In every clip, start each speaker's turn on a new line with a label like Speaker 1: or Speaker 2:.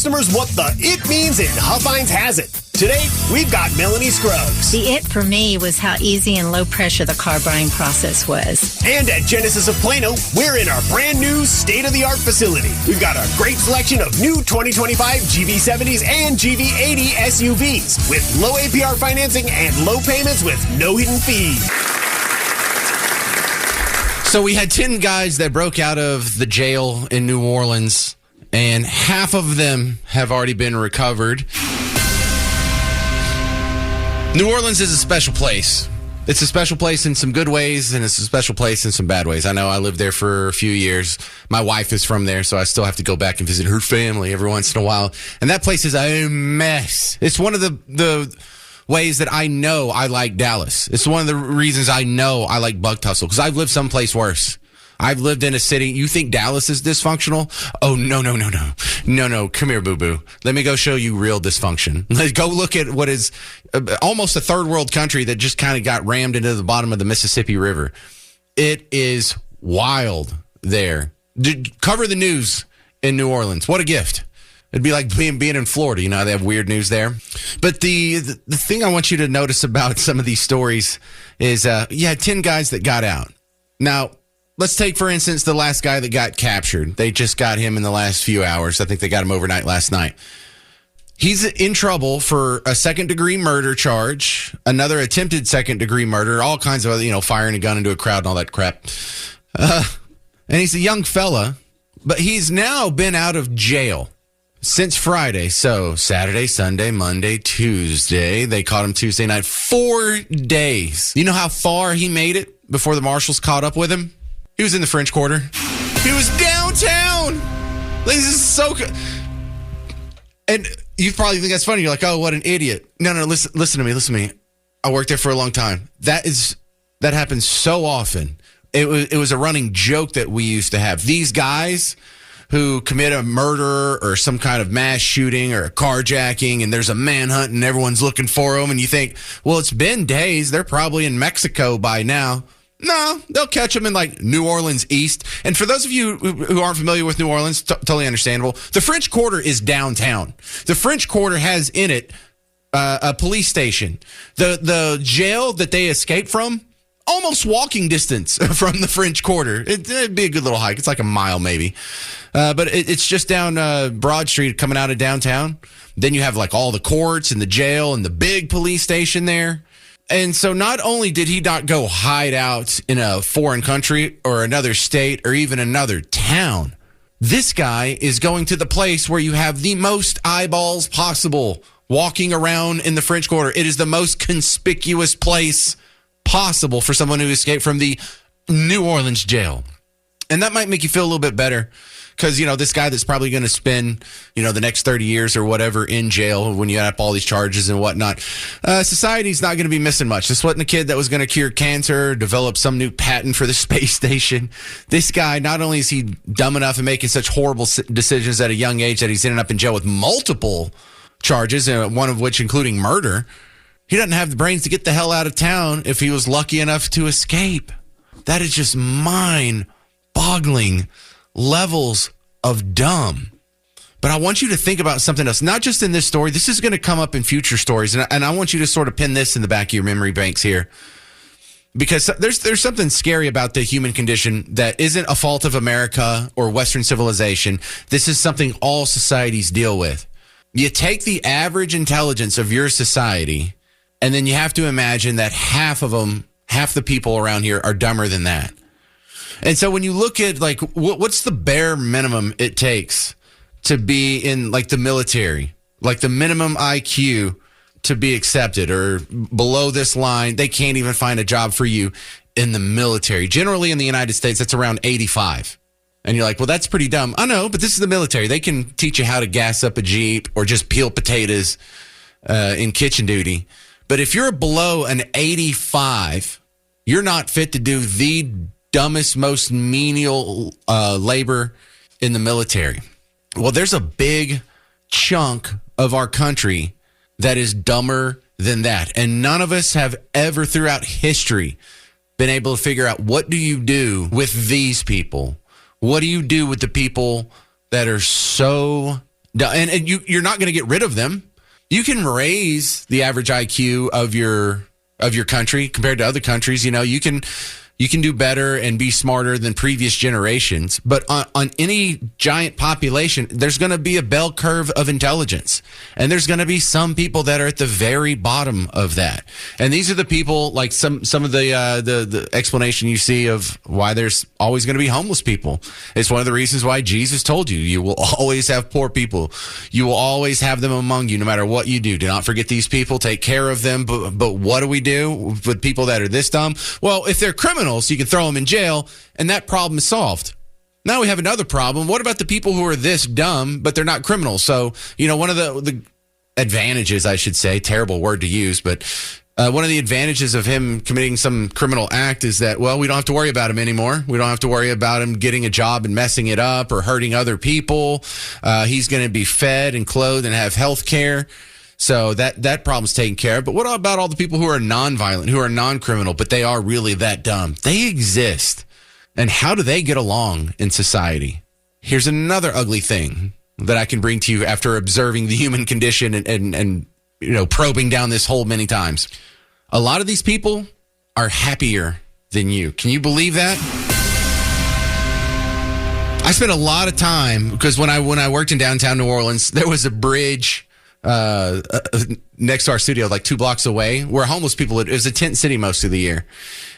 Speaker 1: customers what the it means in Huffines has it. Today, we've got Melanie Scruggs.
Speaker 2: The it for me was how easy and low pressure the car buying process was.
Speaker 1: And at Genesis of Plano, we're in our brand new state-of-the-art facility. We've got a great selection of new 2025 GV70s and GV80 SUVs with low APR financing and low payments with no hidden fees.
Speaker 3: So we had 10 guys that broke out of the jail in New Orleans, and half of them have already been recovered. New Orleans is a special place. It's a special place in some good ways, and it's a special place in some bad ways. I know I lived there for a few years. My wife is from there, so I still have to go back and visit her family every once in a while. And that place is a mess. It's one of the ways that I know I like Dallas. It's one of the reasons I know I like Buck Tussle, because I've lived someplace worse. I've lived in a city. You think Dallas is dysfunctional? Oh, no. No. Come here, boo-boo. Let me go show you real dysfunction. Let's go look at what is almost a third world country that just kind of got rammed into the bottom of the Mississippi River. It is wild there. Cover the news in New Orleans. What a gift. It'd be like being in Florida. You know, they have weird news there. But the thing I want you to notice about some of these stories is, 10 guys that got out. Now, let's take, for instance, the last guy that got captured. They just got him in the last few hours. I think they got him overnight last night. He's in trouble for a second-degree murder charge, another attempted second-degree murder, all kinds of other, firing a gun into a crowd and all that crap. And he's a young fella, but he's now been out of jail since Friday. So Saturday, Sunday, Monday, Tuesday. They caught him Tuesday night. 4 days. You know how far he made it before the marshals caught up with him? He was in the French Quarter. He was downtown. This is so good. And you probably think that's funny. You're like, oh, what an idiot. No, listen to me. I worked there for a long time. That happens so often. It was a running joke that we used to have. These guys who commit a murder or some kind of mass shooting or a carjacking, and there's a manhunt and everyone's looking for them, and you think, well, it's been days. They're probably in Mexico by now. No, they'll catch them in like New Orleans East. And for those of you who aren't familiar with New Orleans, totally understandable. The French Quarter is downtown. The French Quarter has in it a police station. The jail that they escaped from, almost walking distance from the French Quarter. It'd be a good little hike. It's like a mile maybe. But it's just down Broad Street coming out of downtown. Then you have like all the courts and the jail and the big police station there. And so not only did he not go hide out in a foreign country or another state or even another town, this guy is going to the place where you have the most eyeballs possible walking around in the French Quarter. It is the most conspicuous place possible for someone who escaped from the New Orleans jail. And that might make you feel a little bit better because, this guy that's probably going to spend, the next 30 years or whatever in jail when you add up all these charges and whatnot, society's not going to be missing much. This wasn't a kid that was going to cure cancer, develop some new patent for the space station. This guy, not only is he dumb enough and making such horrible decisions at a young age that he's ended up in jail with multiple charges, one of which including murder, he doesn't have the brains to get the hell out of town if he was lucky enough to escape. That is just mind-boggling levels of dumb. But I want you to think about something else, not just in this story. This is going to come up in future stories, and I want you to sort of pin this in the back of your memory banks here, because there's something scary about the human condition that isn't a fault of America or Western civilization. This is something all societies deal with. You take the average intelligence of your society, and then you have to imagine that half the people around here are dumber than that. And so when you look at like what's the bare minimum it takes to be in like the military, like the minimum IQ to be accepted, or below this line, they can't even find a job for you in the military. Generally in the United States, that's around 85. And you're like, well, that's pretty dumb. I know, but this is the military. They can teach you how to gas up a Jeep or just peel potatoes in kitchen duty. But if you're below an 85, you're not fit to do the dumbest, most menial labor in the military. Well, there's a big chunk of our country that is dumber than that. And none of us have ever throughout history been able to figure out, what do you do with these people? What do you do with the people that are so And you're not going to get rid of them. You can raise the average IQ of your country compared to other countries. You can do better and be smarter than previous generations. But on any giant population, there's going to be a bell curve of intelligence. And there's going to be some people that are at the very bottom of that. And these are the people, like some of the explanation you see of why there's always going to be homeless people. It's one of the reasons why Jesus told you will always have poor people. You will always have them among you, no matter what you do. Do not forget these people. Take care of them. But what do we do with people that are this dumb? Well, if they're criminals, you can throw them in jail, and that problem is solved. Now we have another problem. What about the people who are this dumb, but they're not criminals? So, one of the advantages, I should say, terrible word to use, but one of the advantages of him committing some criminal act is that, well, we don't have to worry about him anymore. We don't have to worry about him getting a job and messing it up or hurting other people. He's going to be fed and clothed and have health care. So that problem's taken care of. But what about all the people who are nonviolent, who are non-criminal, but they are really that dumb? They exist. And how do they get along in society? Here's another ugly thing that I can bring to you after observing the human condition and probing down this hole many times. A lot of these people are happier than you. Can you believe that? I spent a lot of time, because when I worked in downtown New Orleans, there was a bridge next to our studio, like 2 blocks away, where homeless people, it was a tent city most of the year.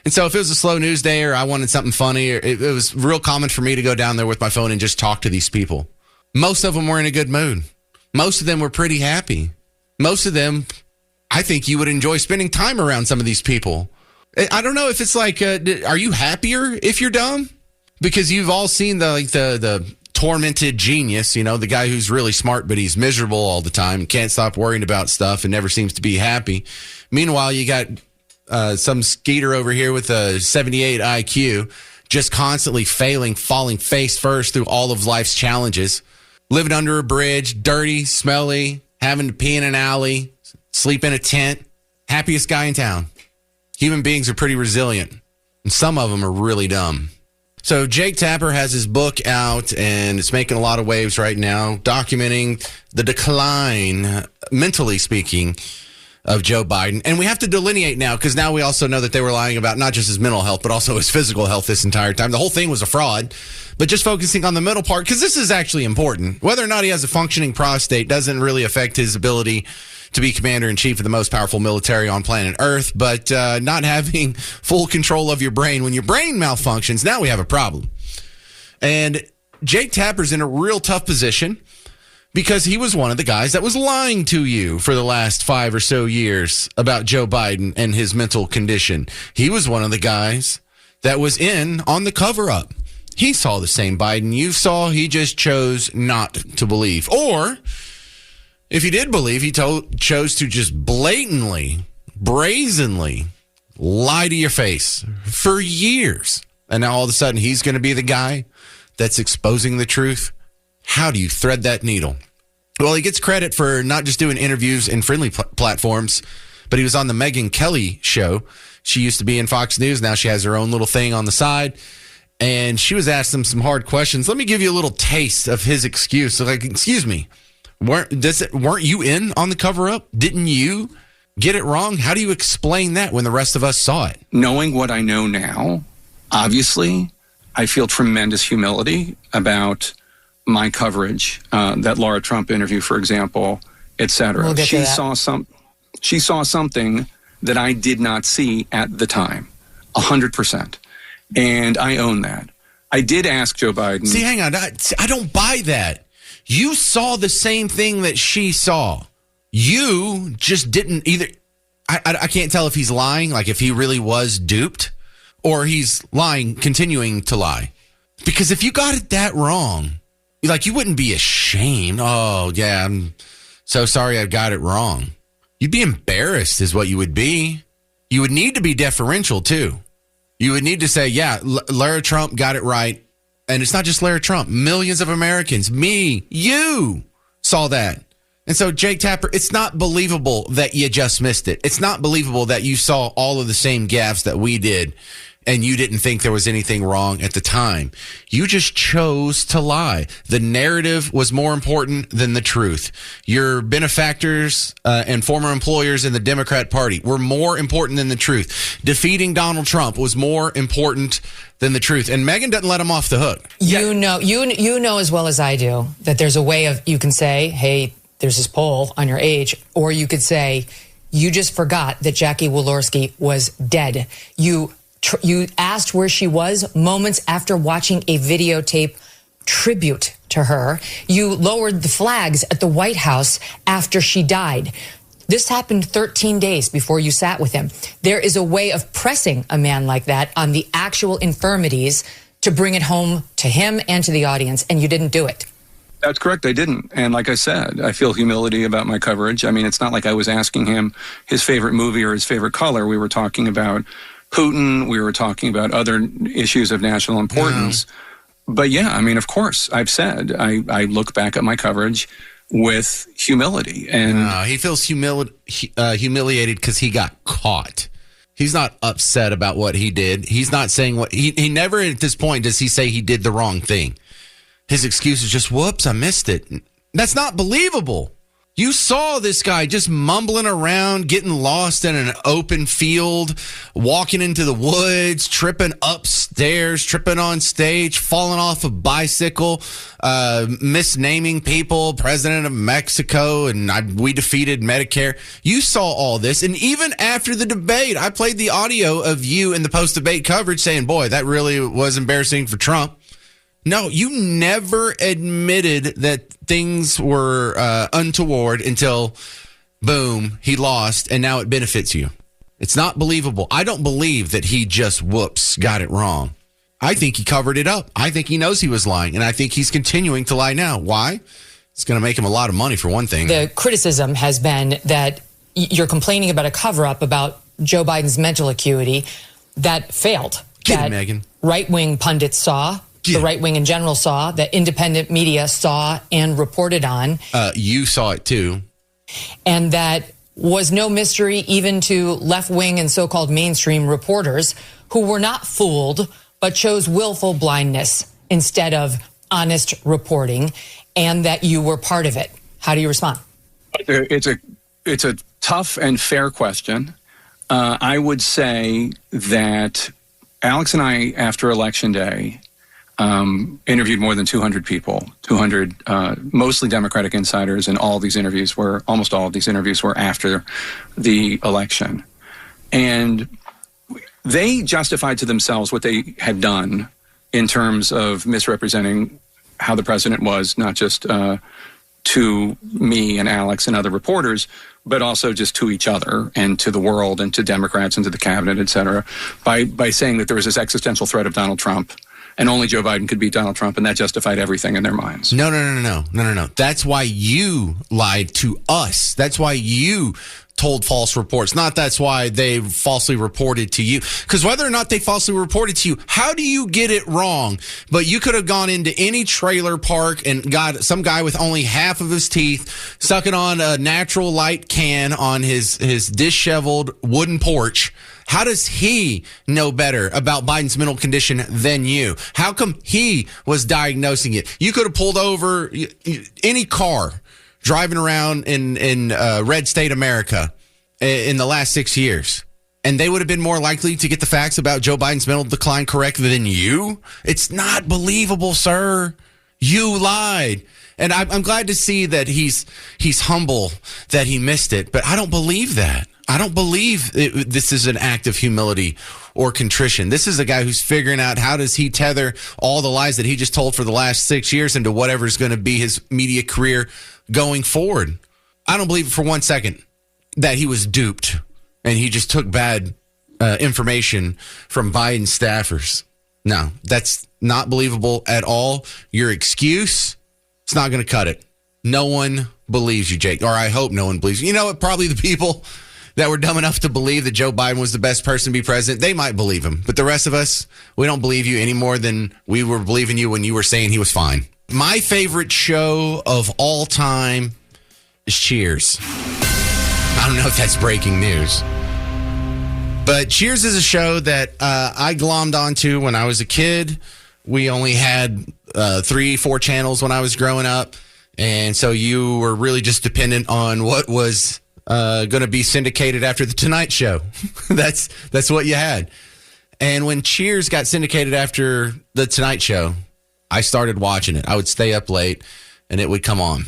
Speaker 3: And so if it was a slow news day or I wanted something funny, it was real common for me to go down there with my phone and just talk to these people. Most of them were in a good mood. Most of them were pretty happy. Most of them, I think you would enjoy spending time around some of these people. I don't know if it's like, are you happier if you're dumb? Because you've all seen the tormented genius, the guy who's really smart, but he's miserable all the time and can't stop worrying about stuff and never seems to be happy. Meanwhile, you got some skeeter over here with a 78 IQ, just constantly failing, falling face first through all of life's challenges, living under a bridge, dirty, smelly, having to pee in an alley, sleep in a tent, happiest guy in town. Human beings are pretty resilient, and some of them are really dumb. So Jake Tapper has his book out, and it's making a lot of waves right now, documenting the decline, mentally speaking, of Joe Biden. And we have to delineate now, because now we also know that they were lying about not just his mental health, but also his physical health this entire time. The whole thing was a fraud. But just focusing on the middle part, because this is actually important. Whether or not he has a functioning prostate doesn't really affect his ability to be commander-in-chief of the most powerful military on planet Earth, but not having full control of your brain. When your brain malfunctions, now we have a problem. And Jake Tapper's in a real tough position because he was one of the guys that was lying to you for the last 5 or so years about Joe Biden and his mental condition. He was one of the guys that was in on the cover-up. He saw the same Biden you saw. He just chose not to believe. Or if he did believe, he chose to just blatantly, brazenly lie to your face for years. And now all of a sudden he's going to be the guy that's exposing the truth. How do you thread that needle? Well, he gets credit for not just doing interviews in friendly platforms, but he was on the Megyn Kelly show. She used to be in Fox News. Now she has her own little thing on the side. And she was asking him some hard questions. Let me give you a little taste of his excuse. So, like, excuse me. Weren't you in on the cover-up? Didn't you get it wrong? How do you explain that when the rest of us saw it?
Speaker 4: Knowing what I know now, obviously, I feel tremendous humility about my coverage, that Laura Trump interview, for example, etc.
Speaker 5: We'll
Speaker 4: she saw something that I did not see at the time, 100%. And I own that. I did ask Joe Biden.
Speaker 3: See, hang on. I don't buy that. You saw the same thing that she saw. You just didn't either. I can't tell if he's lying, like if he really was duped, or he's lying, continuing to lie. Because if you got it that wrong, like you wouldn't be ashamed. Oh, yeah, I'm so sorry I got it wrong. You'd be embarrassed is what you would be. You would need to be deferential, too. You would need to say, yeah, Lara Trump got it right. And it's not just Lara Trump. Millions of Americans, me, you saw that. And so, Jake Tapper, it's not believable that you just missed it. It's not believable that you saw all of the same gaffes that we did and you didn't think there was anything wrong at the time. You just chose to lie. The narrative was more important than the truth. Your benefactors and former employers in the Democrat Party were more important than the truth. Defeating Donald Trump was more important than the truth. And Megyn doesn't let him off the hook.
Speaker 5: You know as well as I do that there's a way of, you can say, hey, there's this poll on your age, or you could say, you just forgot that Jackie Walorski was dead. You asked where she was moments after watching a videotape tribute to her. You lowered the flags at the White House after she died. This happened 13 days before you sat with him. There is a way of pressing a man like that on the actual infirmities to bring it home to him and to the audience, and you didn't do it.
Speaker 4: That's correct. I didn't. And like I said, I feel humility about my coverage. I mean, it's not like I was asking him his favorite movie or his favorite color. We were talking about Putin. We were talking about other issues of national importance. But yeah, I mean, of course, I've said I look back at my coverage with humility. And
Speaker 3: he feels humiliated because he got caught. He's not upset about what he did. He's not saying what he never at this point does he say he did the wrong thing. His excuse is just, whoops, I missed it. That's not believable. You saw this guy just mumbling around, getting lost in an open field, walking into the woods, tripping upstairs, tripping on stage, falling off a bicycle, misnaming people, president of Mexico, and we defeated Medicare. You saw all this. And even after the debate, I played the audio of you in the post-debate coverage saying, boy, that really was embarrassing for Trump. No, you never admitted that things were untoward until, boom, he lost, and now it benefits you. It's not believable. I don't believe that he just, got it wrong. I think he covered it up. I think he knows he was lying, and I think he's continuing to lie now. Why? It's going to make him a lot of money, for one thing.
Speaker 5: The criticism has been that you're complaining about a cover-up about Joe Biden's mental acuity that failed.
Speaker 3: Get it, Megyn.
Speaker 5: Right-wing pundits saw. The right wing in general saw, that independent media saw and reported on.
Speaker 3: You saw it too.
Speaker 5: And that was no mystery even to left wing and so-called mainstream reporters who were not fooled, but chose willful blindness instead of honest reporting, and that you were part of it. How do you respond?
Speaker 4: It's a tough and fair question. I would say that Alex and I, after Election Day, interviewed more than 200 people, 200 mostly Democratic insiders, and almost all of these interviews were after the election. And they justified to themselves what they had done in terms of misrepresenting how the president was, not just to me and Alex and other reporters, but also just to each other and to the world and to Democrats and to the cabinet, et cetera, by saying that there was this existential threat of Donald Trump. And only Joe Biden could beat Donald Trump, and that justified everything in their minds.
Speaker 3: No. That's why you lied to us. That's why you told false reports. Not that's why they falsely reported to you. Because whether or not they falsely reported to you, how do you get it wrong? But you could have gone into any trailer park and got some guy with only half of his teeth sucking on a natural light can on his disheveled wooden porch. How does he know better about Biden's mental condition than you? How come he was diagnosing it? You could have pulled over any car driving around in red state America in the last 6 years, and they would have been more likely to get the facts about Joe Biden's mental decline correct than you. It's not believable, sir. You lied. And I'm glad to see that he's humble that he missed it, but I don't believe that. I don't believe this is an act of humility or contrition. This is a guy who's figuring out how does he tether all the lies that he just told for the last 6 years into whatever's going to be his media career going forward. I don't believe for 1 second that he was duped and he just took bad information from Biden staffers. No, that's not believable at all. Your excuse, it's not going to cut it. No one believes you, Jake, or I hope no one believes you. You know what? Probably the people that were dumb enough to believe that Joe Biden was the best person to be president, they might believe him. But the rest of us, we don't believe you any more than we were believing you when you were saying he was fine. My favorite show of all time is Cheers. I don't know if that's breaking news. But Cheers is a show that I glommed onto when I was a kid. We only had 3-4 channels when I was growing up. And so you were really just dependent on what was going to be syndicated after The Tonight Show. That's what you had. And when Cheers got syndicated after The Tonight Show, I started watching it. I would stay up late and it would come on.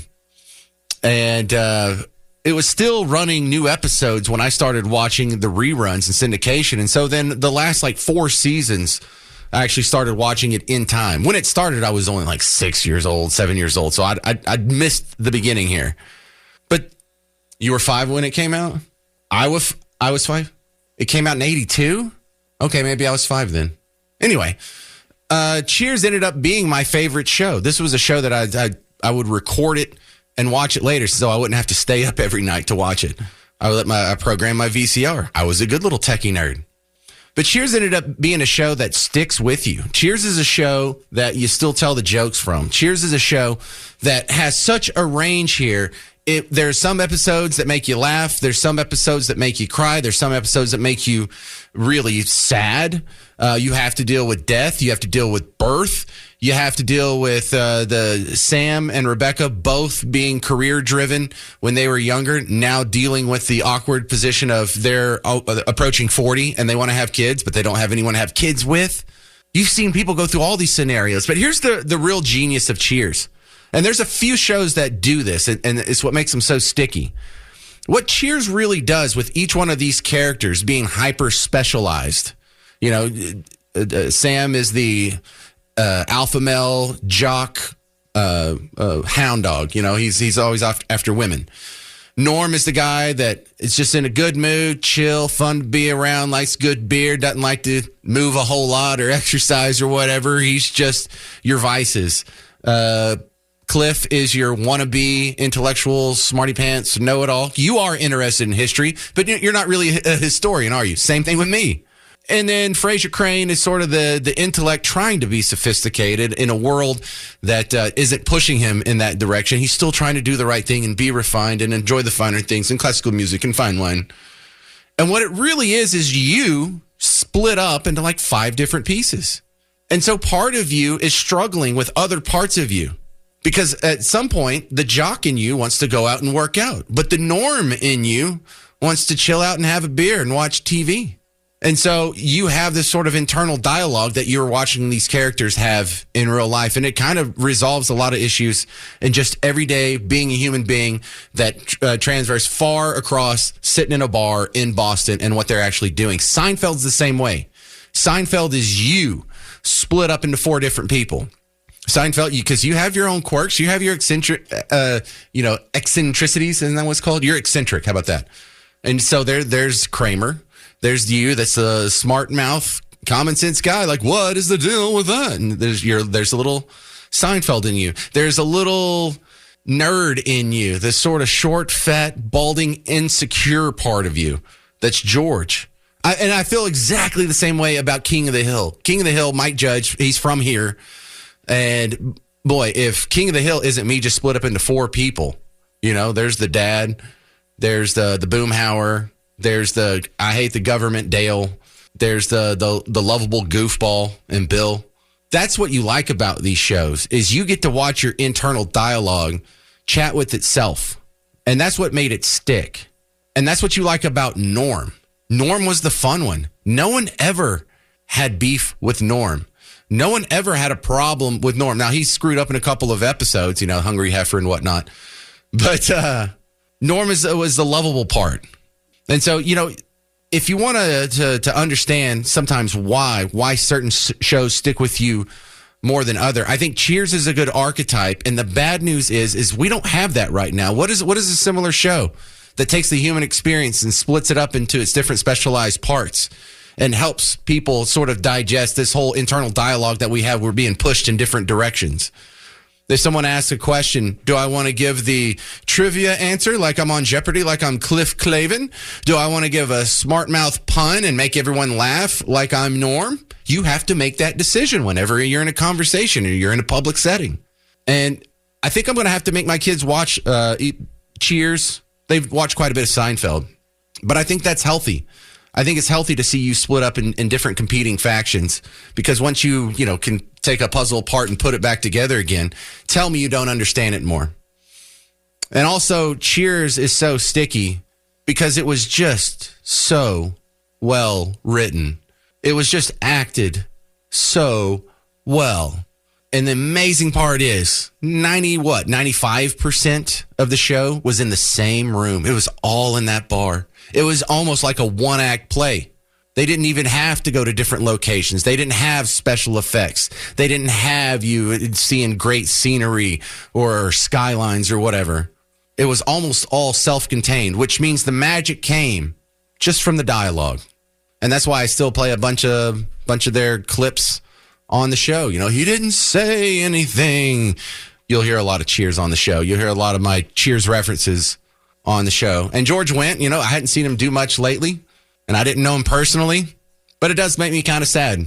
Speaker 3: And it was still running new episodes when I started watching the reruns and syndication. And so then the last 4 seasons, I actually started watching it in time. When it started, I was only 6 years old, 7 years old. So I'd missed the beginning here. But you were 5 when it came out? I was 5? It came out in 82? Okay, maybe I was 5 then. Anyway, Cheers ended up being my favorite show. This was a show that I would record it and watch it later so I wouldn't have to stay up every night to watch it. I program my VCR. I was a good little techie nerd. But Cheers ended up being a show that sticks with you. Cheers is a show that you still tell the jokes from. Cheers is a show that has such a range here. There's some episodes that make you laugh. There's some episodes that make you cry. There's some episodes that make you really sad. You have to deal with death. You have to deal with birth. You have to deal with the Sam and Rebecca both being career-driven when they were younger, now dealing with the awkward position of they're approaching 40 and they want to have kids, but they don't have anyone to have kids with. You've seen people go through all these scenarios. But here's the real genius of Cheers. And there's a few shows that do this, and it's what makes them so sticky. What Cheers really does with each one of these characters being hyper-specialized, Sam is the alpha male jock hound dog. He's always after women. Norm is the guy that is just in a good mood, chill, fun to be around, likes good beer, doesn't like to move a whole lot or exercise or whatever. He's just your vices. Cliff is your wannabe intellectual smarty pants know-it-all. You are interested in history, but you're not really a historian, are you? Same thing with me. And then Fraser Crane is sort of the intellect trying to be sophisticated in a world that isn't pushing him in that direction. He's still trying to do the right thing and be refined and enjoy the finer things and classical music and fine wine. And what it really is you split up into 5 different pieces. And so part of you is struggling with other parts of you. Because at some point, the jock in you wants to go out and work out. But the norm in you wants to chill out and have a beer and watch TV. And so you have this sort of internal dialogue that you're watching these characters have in real life. And it kind of resolves a lot of issues in just every day being a human being that transverse far across sitting in a bar in Boston and what they're actually doing. Seinfeld's the same way. Seinfeld is you split up into 4 different people. Seinfeld, because you have your own quirks, you have your eccentricities, isn't that what's called? You're eccentric. How about that? And so there's Kramer. There's you. That's a smart mouth, common sense guy. What is the deal with that? And there's a little Seinfeld in you. There's a little nerd in you. This sort of short, fat, balding, insecure part of you. That's George. And I feel exactly the same way about King of the Hill. King of the Hill, Mike Judge. He's from here. And boy, if King of the Hill isn't me just split up into 4 people, there's the dad, there's the boomhauer, there's the I hate the government Dale, there's the lovable goofball and Bill. That's what you like about these shows is you get to watch your internal dialogue chat with itself. And that's what made it stick. And that's what you like about Norm. Norm was the fun one. No one ever had beef with Norm. No one ever had a problem with Norm. Now, he's screwed up in a couple of episodes, Hungry Heifer and whatnot. But Norm was the lovable part. And so, if you want to understand sometimes why certain shows stick with you more than other, I think Cheers is a good archetype. And the bad news is we don't have that right now. What is a similar show that takes the human experience and splits it up into its different specialized parts? And helps people sort of digest this whole internal dialogue that we have. We're being pushed in different directions. If someone asks a question, do I want to give the trivia answer like I'm on Jeopardy, like I'm Cliff Clavin? Do I want to give a smart mouth pun and make everyone laugh like I'm Norm? You have to make that decision whenever you're in a conversation or you're in a public setting. And I think I'm going to have to make my kids watch Cheers. They've watched quite a bit of Seinfeld, but I think that's healthy. I think it's healthy to see you split up in different competing factions, because once you can take a puzzle apart and put it back together again, tell me you don't understand it more. And also, Cheers is so sticky because it was just so well written. It was just acted so well. And the amazing part is 95% of the show was in the same room. It was all in that bar. It was almost like a one-act play. They didn't even have to go to different locations. They didn't have special effects. They didn't have you seeing great scenery or skylines or whatever. It was almost all self-contained, which means the magic came just from the dialogue. And that's why I still play a bunch of their clips on the show. He didn't say anything. You'll hear a lot of Cheers on the show. You'll hear a lot of my Cheers references on the show. And George Wendt, I hadn't seen him do much lately, and I didn't know him personally, but it does make me kind of sad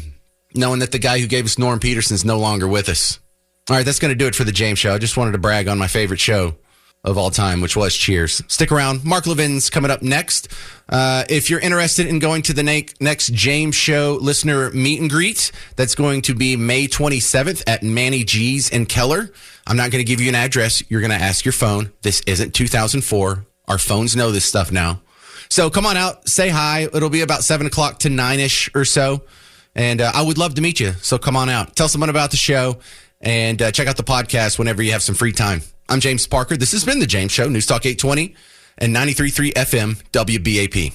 Speaker 3: knowing that the guy who gave us Norm Peterson's no longer with us. All right, that's going to do it for the James Show. I just wanted to brag on my favorite show of all time, which was Cheers. Stick around. Mark Levin's coming up next. If you're interested in going to the next James Show listener meet and greet, that's going to be May 27th at Manny G's in Keller. I'm not going to give you an address. You're going to ask your phone. This isn't 2004. Our phones know this stuff now. So come on out, say hi. It'll be about 7 o'clock to 9-ish or so. And I would love to meet you. So come on out. Tell someone about the show and check out the podcast whenever you have some free time. I'm James Parker. This has been The James Show, News Talk 820 and 93.3 FM WBAP.